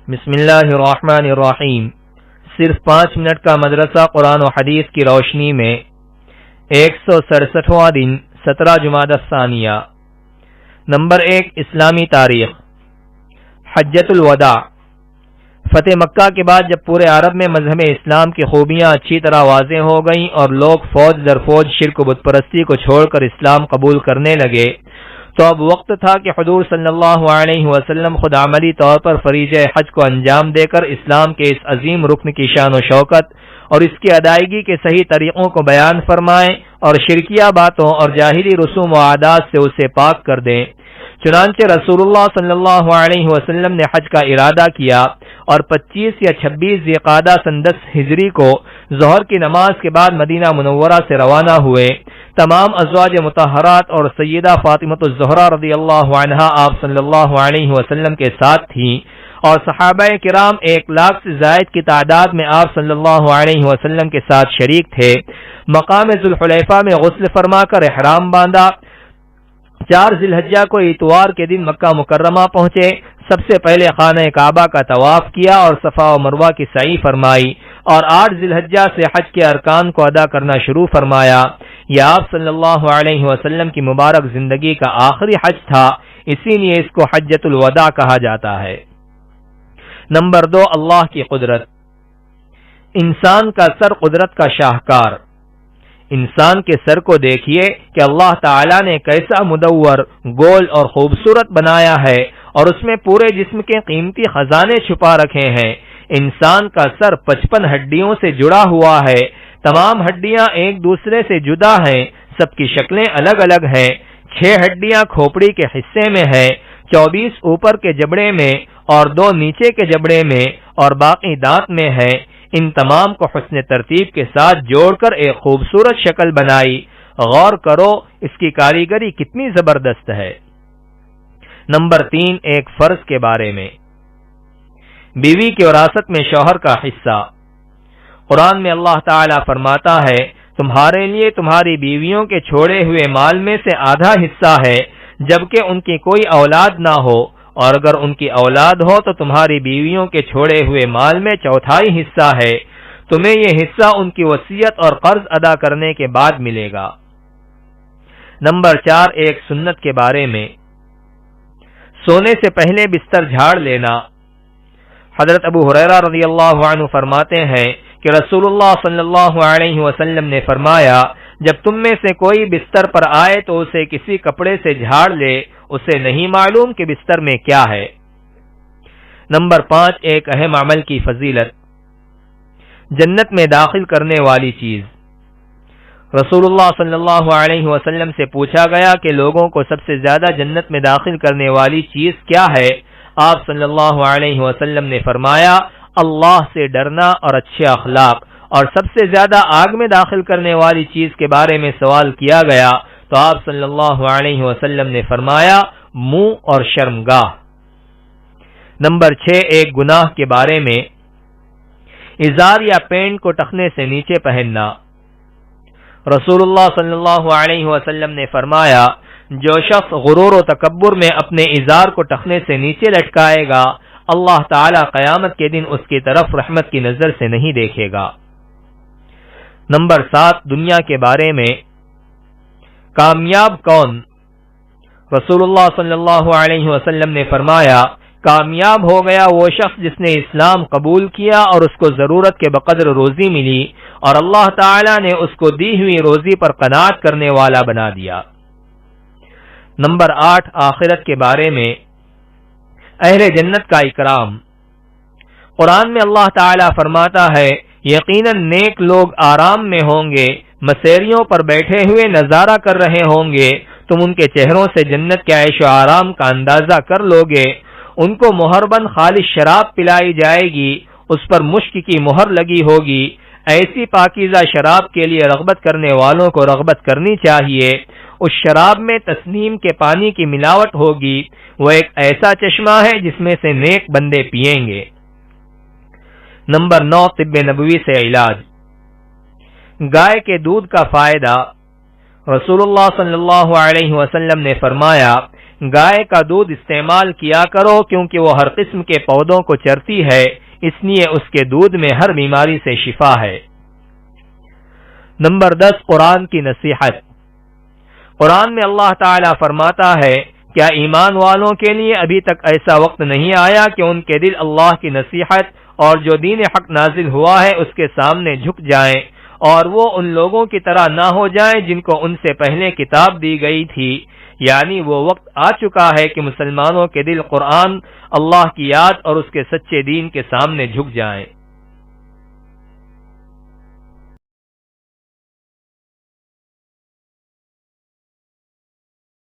بسم اللہ الرحمن الرحیم۔ صرف 5 منٹ کا مدرسہ قرآن و حدیث کی روشنی میں 167واں دن 17 جمادی الثانیہ۔ نمبر 1، اسلامی تاریخ۔ حجۃ الوداع۔ فتح مکہ کے بعد جب پورے عرب میں مذہب اسلام کی خوبیاں اچھی طرح واضح ہو گئیں اور لوگ فوج در فوج شرک و بت پرستی کو چھوڑ کر اسلام قبول کرنے لگے، تو اب وقت تھا کہ حضور صلی اللہ علیہ وسلم خود عملی طور پر فریضہ حج کو انجام دے کر اسلام کے اس عظیم رکن کی شان و شوکت اور اس کی ادائیگی کے صحیح طریقوں کو بیان فرمائیں اور شرکیہ باتوں اور جاہلی رسوم و عادات سے اسے پاک کر دیں۔ چنانچہ رسول اللہ صلی اللہ علیہ وسلم نے حج کا ارادہ کیا اور 25 یا 26 ذی القعدہ سن 10 ہجری کو ظہر کی نماز کے بعد مدینہ منورہ سے روانہ ہوئے۔ تمام ازواج مطہرات اور سیدہ فاطمۃ الزہرا رضی اللہ عنہا آپ صلی اللہ علیہ وسلم کے ساتھ تھیں اور صحابہ کرام 1 لاکھ سے زائد کی تعداد میں آپ صلی اللہ علیہ وسلم کے ساتھ شریک تھے۔ مقام ذوالحلیفہ میں غسل فرما کر احرام باندھا۔ 4 ذی الحجہ کو اتوار کے دن مکہ مکرمہ پہنچے۔ سب سے پہلے خانہ کعبہ کا طواف کیا اور صفا و مروہ کی سعی فرمائی اور 8 ذی الحجہ سے حج کے ارکان کو ادا کرنا شروع فرمایا۔ یہ آپ صلی اللہ علیہ وسلم کی مبارک زندگی کا آخری حج تھا، اسی لیے اس کو حجۃ الوداع کہا جاتا ہے۔ نمبر 2، اللہ کی قدرت۔ انسان کا سر قدرت کا شاہکار۔ انسان کے سر کو دیکھیے کہ اللہ تعالی نے کیسا مدور، گول اور خوبصورت بنایا ہے اور اس میں پورے جسم کے قیمتی خزانے چھپا رکھے ہیں۔ انسان کا سر 55 ہڈیوں سے جڑا ہوا ہے۔ تمام ہڈیاں ایک دوسرے سے جدا ہیں، سب کی شکلیں الگ الگ ہیں۔ 6 ہڈیاں کھوپڑی کے حصے میں ہیں، 24 اوپر کے جبڑے میں اور 2 نیچے کے جبڑے میں اور باقی دانت میں ہیں۔ ان تمام کو حسن ترتیب کے ساتھ جوڑ کر ایک خوبصورت شکل بنائی۔ غور کرو اس کی کاریگری کتنی زبردست ہے۔ نمبر 3، ایک فرض کے بارے میں۔ بیوی کی وراثت میں شوہر کا حصہ۔ قرآن میں اللہ تعالیٰ فرماتا ہے، تمہارے لیے تمہاری بیویوں کے چھوڑے ہوئے مال میں سے آدھا حصہ ہے جبکہ ان کی کوئی اولاد نہ ہو، اور اگر ان کی اولاد ہو تو تمہاری بیویوں کے چھوڑے ہوئے مال میں 1/4 حصہ ہے۔ تمہیں یہ حصہ ان کی وصیت اور قرض ادا کرنے کے بعد ملے گا۔ نمبر 4، ایک سنت کے بارے میں۔ سونے سے پہلے بستر جھاڑ لینا۔ حضرت ابو ہریرہ رضی اللہ عنہ فرماتے ہیں کہ رسول اللہ صلی اللہ علیہ وسلم نے فرمایا، جب تم میں سے کوئی بستر پر آئے تو اسے کسی کپڑے سے جھاڑ لے، اسے نہیں معلوم کہ بستر میں کیا ہے۔ نمبر 5، ایک اہم عمل کی فضیلت۔ جنت میں داخل کرنے والی چیز۔ رسول اللہ صلی اللہ علیہ وسلم سے پوچھا گیا کہ لوگوں کو سب سے زیادہ جنت میں داخل کرنے والی چیز کیا ہے؟ آپ صلی اللہ علیہ وسلم نے فرمایا، اللہ سے ڈرنا اور اچھے اخلاق۔ اور سب سے زیادہ آگ میں داخل کرنے والی چیز کے بارے میں سوال کیا گیا تو آپ صلی اللہ علیہ وسلم نے فرمایا، منہ اور شرمگاہ۔ نمبر 6، ایک گناہ کے بارے میں۔ ازار یا پینٹ کو ٹخنے سے نیچے پہننا۔ رسول اللہ صلی اللہ علیہ وسلم نے فرمایا، جو شخص غرور و تکبر میں اپنے ازار کو ٹخنے سے نیچے لٹکائے گا، اللہ تعالی قیامت کے دن اس کی طرف رحمت کی نظر سے نہیں دیکھے گا۔ نمبر 7، دنیا کے بارے میں۔ کامیاب کون؟ رسول اللہ صلی اللہ علیہ وسلم نے فرمایا، کامیاب ہو گیا وہ شخص جس نے اسلام قبول کیا اور اس کو ضرورت کے بقدر روزی ملی اور اللہ تعالی نے اس کو دی ہوئی روزی پر قناعت کرنے والا بنا دیا۔ نمبر 8، آخرت کے بارے میں۔ اہل جنت کا اکرام۔ قرآن میں اللہ تعالی فرماتا ہے، یقیناً نیک لوگ آرام میں ہوں گے، مسیریوں پر بیٹھے ہوئے نظارہ کر رہے ہوں گے، تم ان کے چہروں سے جنت کے عیش و آرام کا اندازہ کر لو گے۔ ان کو مہربن خالص شراب پلائی جائے گی، اس پر مشک کی مہر لگی ہوگی۔ ایسی پاکیزہ شراب کے لیے رغبت کرنے والوں کو رغبت کرنی چاہیے۔ اس شراب میں تسنیم کے پانی کی ملاوٹ ہوگی، وہ ایک ایسا چشمہ ہے جس میں سے نیک بندے پئیں گے۔ نمبر 9، طب نبوی سے علاج۔ گائے کے دودھ کا فائدہ۔ رسول اللہ صلی اللہ علیہ وسلم نے فرمایا، گائے کا دودھ استعمال کیا کرو کیونکہ وہ ہر قسم کے پودوں کو چرتی ہے، اس لیے اس کے دودھ میں ہر بیماری سے شفا ہے۔ نمبر 10 قرآن کی نصیحت۔ قرآن میں اللہ تعالیٰ فرماتا ہے، کیا ایمان والوں کے لیے ابھی تک ایسا وقت نہیں آیا کہ ان کے دل اللہ کی نصیحت اور جو دین حق نازل ہوا ہے اس کے سامنے جھک جائیں، اور وہ ان لوگوں کی طرح نہ ہو جائیں جن کو ان سے پہلے کتاب دی گئی تھی، یعنی وہ وقت آ چکا ہے کہ مسلمانوں کے دل قرآن، اللہ کی یاد اور اس کے سچے دین کے سامنے جھک جائیں۔